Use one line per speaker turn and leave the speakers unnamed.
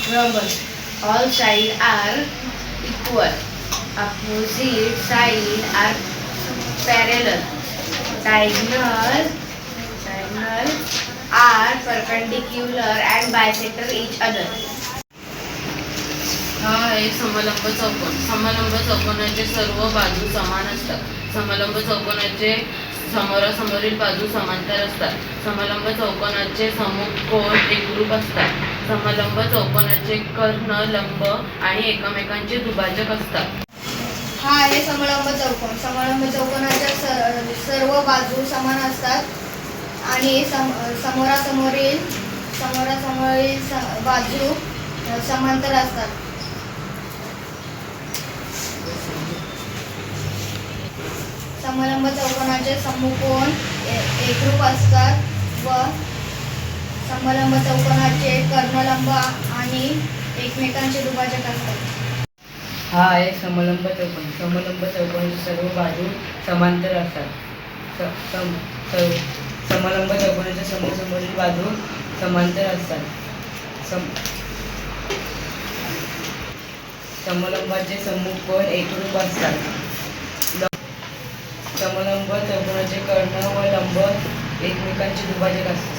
Rhombus. All sides are equal. Opposite sides are parallel. Diagonals are perpendicular and bisector each other.
हा एक समलंब चौकोन. समलंब चौकोनाचे सर्व बाजू समान असतात. समलंब चौकोनाचे समोरासमोरील बाजू समांतर असतात. समलंब चौकोनाचे समकोन एकरूप असतात. समलंब चौकोनाचे कर्ण लंब आणि एकमेकांचे दुभाजक असतात.
हा आहे समलंब चौकोन. समलंब चौकोनाच्या सर्व बाजू समान असतात आणि समोरासमोरील बाजू समांतर असतात. समलंब चौकोनाचे समकोन एकरूप असतात व समलंब चौकोनाचे कर्णलंब आणि एकमेकांचे दुभाजक असतात.
हा आहे समलंब चौकोन. समलंब चौकोनाच्या सर्व बाजू समांतर असतात. समलंब चौकोनाच्या समोरासमोरील बाजू समांतर असतात. समलंबाचे समकोन एकरूप असतात. समलंब चौकोनाचे कर्ण व लंब एकमेकांचे दुभाजक असतात.